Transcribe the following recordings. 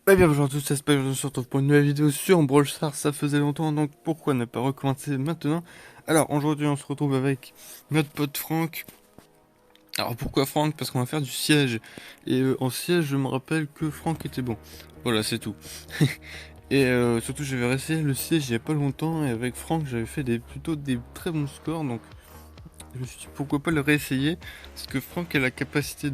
Bien bonjour à tous, ça se passe, on se retrouve pour une nouvelle vidéo sur Brawl Stars, ça faisait longtemps, donc pourquoi ne pas recommencer maintenant? Alors aujourd'hui on se retrouve avec notre pote Franck. Alors pourquoi Franck? Parce qu'on va faire du siège. Et en siège je me rappelle que Franck était bon. Voilà c'est tout. Et surtout j'avais réessayé le siège il y a pas longtemps et avec Franck j'avais fait plutôt des très bons scores, donc je me suis dit pourquoi pas le réessayer. Parce que Franck a la capacité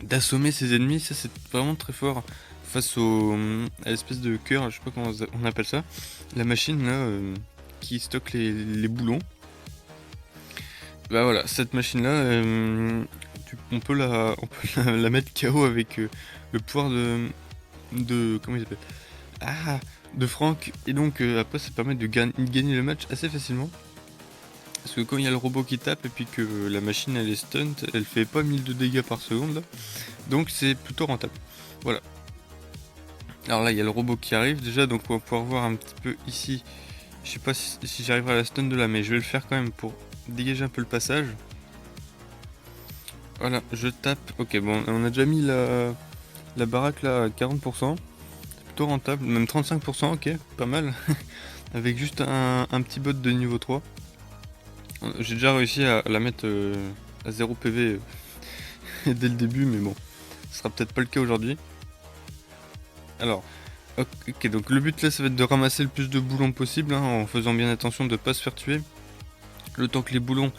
d'assommer ses ennemis, ça c'est vraiment très fort face à l'espèce de cœur, je sais pas comment on appelle ça, la machine là qui stocke les boulons. Bah voilà, cette machine là, on peut la mettre KO avec le pouvoir de comment il s'appelle, ah, de Franck, et donc après ça permet de gagner le match assez facilement. Parce que quand il y a le robot qui tape et puis que la machine elle est stunt, elle fait pas 1000 de dégâts par seconde là. Donc c'est plutôt rentable. Voilà. Alors là, il y a le robot qui arrive déjà, donc on va pouvoir voir un petit peu ici. Je sais pas si j'arriverai à la stun de là, mais je vais le faire quand même pour dégager un peu le passage. Voilà, je tape. Ok, bon, on a déjà mis la baraque là à 40%. C'est plutôt rentable, même 35%, ok, pas mal. Avec juste un petit bot de niveau 3. J'ai déjà réussi à la mettre à 0 PV dès le début, mais bon, ce sera peut-être pas le cas aujourd'hui. Alors, ok, donc le but là, ça va être de ramasser le plus de boulons possible, hein, en faisant bien attention de ne pas se faire tuer. Le temps que les boulons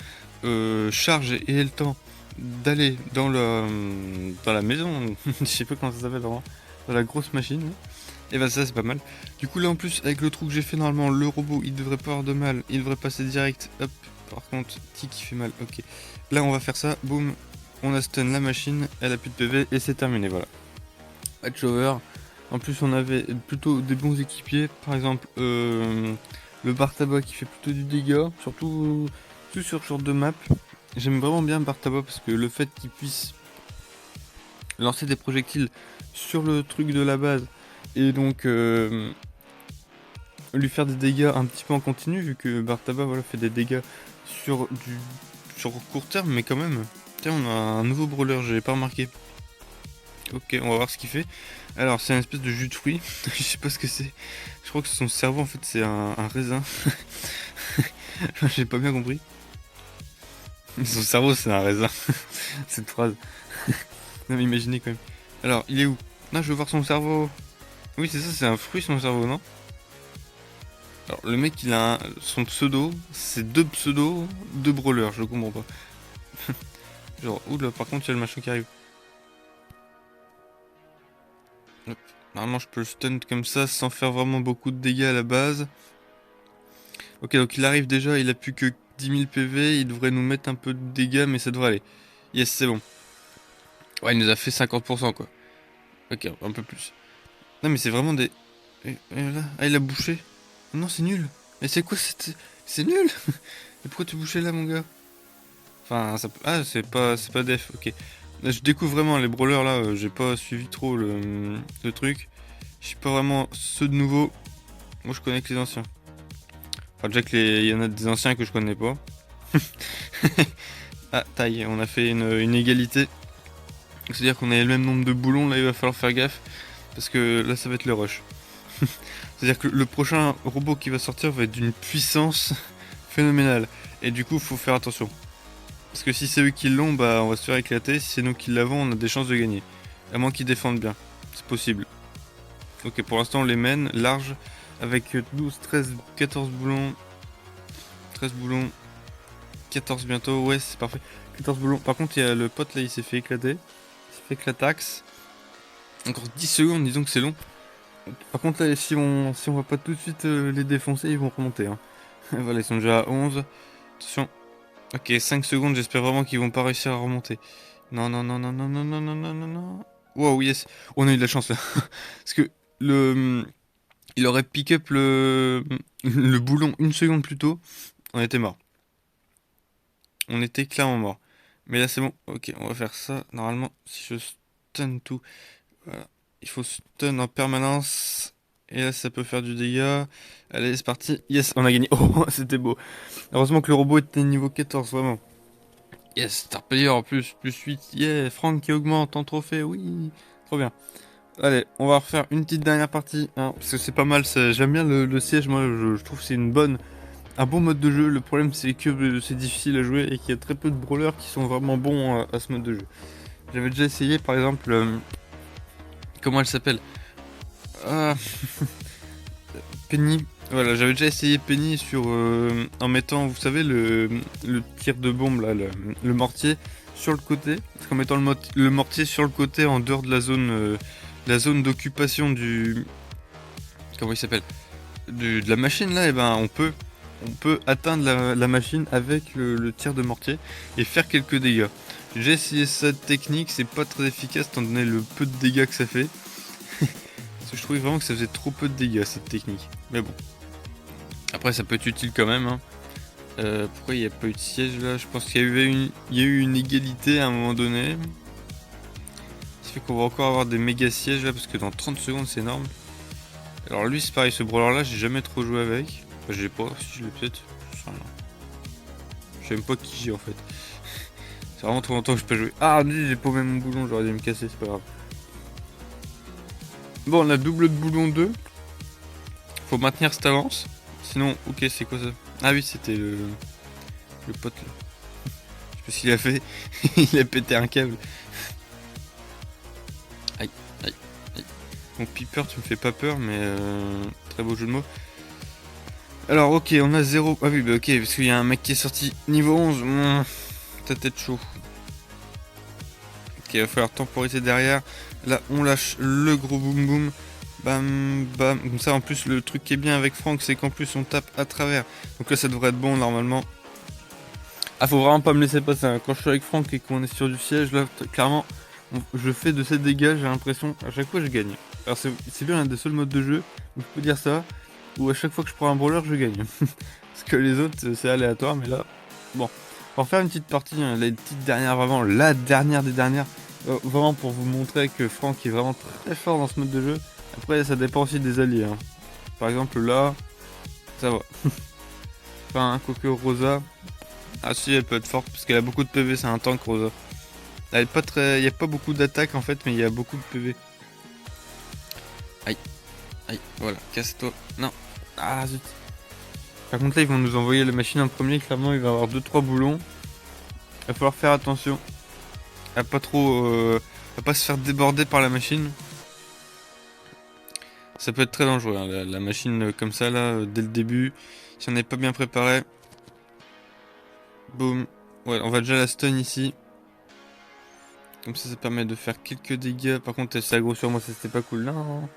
chargent et aient le temps d'aller dans la maison, je sais pas comment ça s'appelle vraiment, dans la grosse machine. Et bah ça c'est pas mal. Du coup là en plus avec le trou que j'ai fait, normalement le robot il devrait pas avoir de mal, il devrait passer direct. Hop, par contre tic qui fait mal, ok. Là on va faire ça, boum, on a stun la machine, elle a plus de PV et c'est terminé, voilà. Match over. En plus, on avait plutôt des bons équipiers. Par exemple, le Bartaba qui fait plutôt du dégât, surtout sur ce genre de map. J'aime vraiment bien Bartaba parce que le fait qu'il puisse lancer des projectiles sur le truc de la base et donc lui faire des dégâts un petit peu en continu, vu que Bartaba voilà, fait des dégâts sur sur court terme, mais quand même. Tiens, on a un nouveau brawler, j'avais pas remarqué. Ok, on va voir ce qu'il fait. Alors, c'est un espèce de jus de fruits. Je sais pas ce que c'est. Je crois que son cerveau, en fait, c'est un raisin. J'ai pas bien compris. Son cerveau, c'est un raisin. Cette phrase. Non, mais imaginez quand même. Alors, il est où? Non, je veux voir son cerveau. Oui, c'est ça, c'est un fruit, son cerveau, non? Alors, le mec, son pseudo, c'est deux pseudos, deux brawlers, je comprends pas. Genre, oula, par contre, il y a le machin qui arrive. Hop. Normalement, je peux le stun comme ça sans faire vraiment beaucoup de dégâts à la base. Ok, donc il arrive déjà, il a plus que 10 000 PV, il devrait nous mettre un peu de dégâts, mais ça devrait aller. Yes, c'est bon. Ouais, il nous a fait 50% quoi. Ok, un peu plus. Non, mais c'est vraiment des. Là. Ah, il a bouché. Oh non, c'est nul. Mais c'est quoi cette. C'est nul. Et pourquoi tu bouchais là, mon gars? Enfin, ça... Ah, c'est pas def, ok. Là, je découvre vraiment les brawlers là, j'ai pas suivi trop le truc. Je sais pas vraiment ceux de nouveau. Moi, je connais que les anciens. Enfin, déjà il y en a des anciens que je connais pas. Ah, taille, on a fait une égalité. C'est-à-dire qu'on a le même nombre de boulons, là il va falloir faire gaffe. Parce que là ça va être le rush. C'est-à-dire que le prochain robot qui va sortir va être d'une puissance phénoménale. Et du coup faut faire attention. Parce que si c'est eux qui l'ont, bah on va se faire éclater. Si c'est nous qui l'avons, on a des chances de gagner. À moins qu'ils défendent bien. C'est possible. Ok, pour l'instant on les mène large. Avec 12, 13, 14 boulons. 13 boulons. 14 bientôt, ouais c'est parfait. 14 boulons. Par contre il y a le pote là, il s'est fait éclater. Il s'est fait éclatax. Encore 10 secondes, disons que c'est long. Par contre là, si on va pas tout de suite les défoncer, ils vont remonter. Hein. Voilà, ils sont déjà à 11. Attention. Ok, 5 secondes, j'espère vraiment qu'ils vont pas réussir à remonter. Non, non, non, non, non, non, non, non, non, non, non. Wow, yes. On a eu de la chance là. Parce que le... Il aurait pick up le boulon une seconde plus tôt. On était mort. On était clairement mort. Mais là c'est bon. Ok, on va faire ça. Normalement, si je stun tout. Voilà. Il faut stun en permanence. Et là, ça peut faire du dégât. Allez, c'est parti. Yes, on a gagné. Oh, c'était beau. Heureusement que le robot était niveau 14, vraiment. Yes, Star Player en plus, plus 8. Yeah, Franck qui augmente en trophée, oui. Trop bien. Allez, on va refaire une petite dernière partie, hein, parce que c'est pas mal, j'aime bien le siège, moi je trouve que c'est un bon mode de jeu. Le problème c'est que c'est difficile à jouer et qu'il y a très peu de brawlers qui sont vraiment bons à ce mode de jeu. J'avais déjà essayé par exemple, comment elle s'appelle? Ah, Penny. Voilà, j'avais déjà essayé Penny en mettant, vous savez, le tir de bombe là, le mortier sur le côté, en mettant le mortier sur le côté en dehors de la zone d'occupation comment il s'appelle? De la machine là, et ben on peut atteindre la machine avec le tir de mortier et faire quelques dégâts. J'ai essayé cette technique, c'est pas très efficace étant donné le peu de dégâts que ça fait. Parce que je trouvais vraiment que ça faisait trop peu de dégâts cette technique. Mais bon. Après ça peut être utile quand même. Hein. Pourquoi il n'y a pas eu de siège là? Je pense qu'il y a eu une égalité à un moment donné. Ça fait qu'on va encore avoir des méga sièges là parce que dans 30 secondes c'est énorme. Alors lui c'est pareil, ce brawler là j'ai jamais trop joué avec. Enfin, je l'ai pas, si je l'ai peut-être. Je sais même pas qui j'ai en fait. C'est vraiment trop longtemps que je peux jouer. Ah lui j'ai paumé mon boulon, j'aurais dû me casser, c'est pas grave. Bon on a double de boulon 2. Faut maintenir cette avance. Sinon, ok c'est quoi ça? Ah oui c'était le pote là. Je sais pas s'il a fait. Il a pété un câble. Aïe, aïe, aïe. Bon Piper tu me fais pas peur mais très beau jeu de mots. Alors ok on a 0. Ah oui bah ok parce qu'il y a un mec qui est sorti niveau 11. Ta tête chaud. Ok il va falloir temporiser derrière. Là on lâche le gros boum boum. Bam bam. Comme ça en plus le truc qui est bien avec Franck c'est qu'en plus on tape à travers. Donc là ça devrait être bon normalement. Ah faut vraiment pas me laisser passer. Hein. Quand je suis avec Franck et qu'on est sur du siège là clairement je fais de ces dégâts, j'ai l'impression à chaque fois je gagne. Alors c'est bien un des seuls modes de jeu où je peux dire ça. Où à chaque fois que je prends un brawler je gagne. Parce que les autres c'est aléatoire mais là. Bon. Pour faire une petite partie, hein, la petite dernière vraiment, la dernière des dernières. Vraiment pour vous montrer que Franck est vraiment très fort dans ce mode de jeu. Après ça dépend aussi des alliés. Hein. Par exemple là, ça va. Enfin un Coco Rosa. Ah si elle peut être forte parce qu'elle a beaucoup de PV, c'est un tank Rosa. Elle est pas très. Il n'y a pas beaucoup d'attaques en fait mais il y a beaucoup de PV. Aïe, aïe, voilà, casse-toi. Non. Ah zut. Par contre là ils vont nous envoyer la machine en premier, clairement il va y avoir 2-3 boulons. Il va falloir faire attention. À pas trop. À pas se faire déborder par la machine. Ça peut être très dangereux, hein, la machine comme ça là, dès le début. Si on n'est pas bien préparé. Boum. Ouais, on va déjà la stun ici. Comme ça permet de faire quelques dégâts. Par contre c'est aggro sur moi, ça c'était pas cool. Non.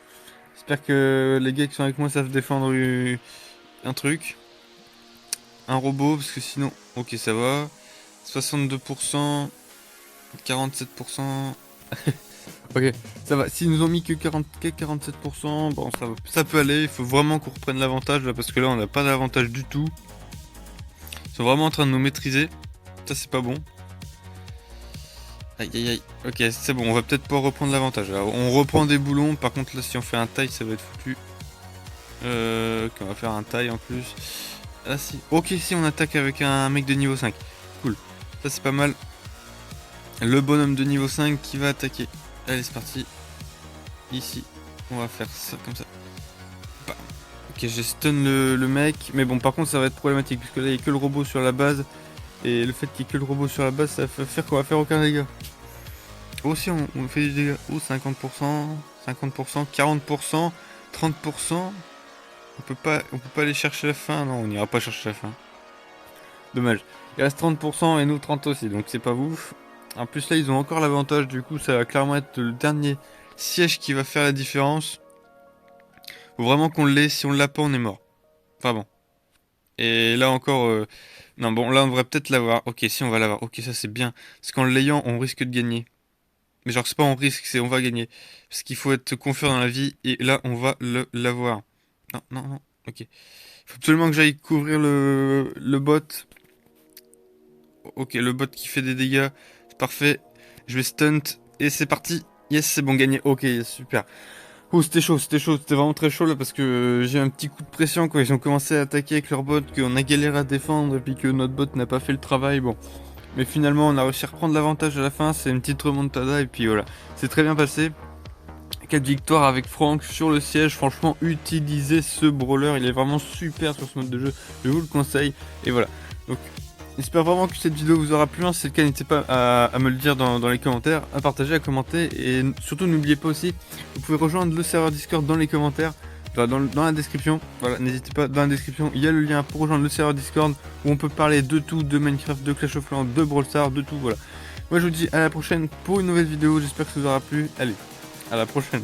J'espère que les gars qui sont avec moi savent défendre un truc. Un robot, parce que sinon. Ok ça va. 62%. 47%. Ok, ça va. S'ils nous ont mis que 47%, bon, ça peut aller. Il faut vraiment qu'on reprenne l'avantage là, parce que là, on n'a pas d'avantage du tout. Ils sont vraiment en train de nous maîtriser. Ça, c'est pas bon. Aïe aïe aïe. Ok, c'est bon. On va peut-être pouvoir reprendre l'avantage. On reprend des boulons. Par contre, là, si on fait un taille, ça va être foutu. Ok, on va faire un taille en plus. Ah si. Ok, si on attaque avec un mec de niveau 5. Cool. Ça, c'est pas mal. Le bonhomme de niveau 5 qui va attaquer. Allez, c'est parti. Ici, on va faire ça comme ça. Bah. Ok, j'ai stun le mec. Mais bon, par contre, ça va être problématique. Puisque là, il n'y a que le robot sur la base. Et le fait qu'il n'y ait que le robot sur la base, ça va faire qu'on va faire aucun dégât. Aussi, on fait du dégât. Oh, 50%, 50%, 40%, 30%. On peut pas aller chercher la fin. Non, on n'ira pas chercher la fin. Dommage. Il reste 30% et nous 30 aussi. Donc, c'est pas ouf. En plus, là, ils ont encore l'avantage. Du coup, ça va clairement être le dernier siège qui va faire la différence. Faut vraiment qu'on l'ait, si on l'a pas on est mort. Enfin bon. Et là encore, non bon là on devrait peut-être l'avoir. Ok si on va l'avoir, ok ça c'est bien. Parce qu'en l'ayant on risque de gagner. Mais genre c'est pas on risque, c'est on va gagner. Parce qu'il faut être confiant dans la vie et là on va l'avoir. Non, non, non, ok. Il faut absolument que j'aille couvrir le bot. Ok le bot qui fait des dégâts, c'est parfait. Je vais stunt et c'est parti. Yes c'est bon gagné, ok yes, super. Oh c'était chaud, c'était vraiment très chaud là parce que j'ai eu un petit coup de pression quand ils ont commencé à attaquer avec leur bot, qu'on a galéré à défendre et puis que notre bot n'a pas fait le travail, bon. Mais finalement on a réussi à reprendre l'avantage à la fin, c'est une petite remontada et puis voilà. C'est très bien passé. 4 victoires avec Franck sur le siège. Franchement, utilisez ce brawler, il est vraiment super sur ce mode de jeu, je vous le conseille. Et voilà, donc j'espère vraiment que cette vidéo vous aura plu. Si c'est le cas, n'hésitez pas à me le dire dans les commentaires, à partager, à commenter. Et surtout n'oubliez pas aussi, vous pouvez rejoindre le serveur Discord dans les commentaires, dans la description. Voilà, n'hésitez pas, dans la description il y a le lien pour rejoindre le serveur Discord où on peut parler de tout, de Minecraft, de Clash of Clans, de Brawl Stars, de tout. Voilà, moi je vous dis à la prochaine pour une nouvelle vidéo, j'espère que ça vous aura plu. Allez, à la prochaine.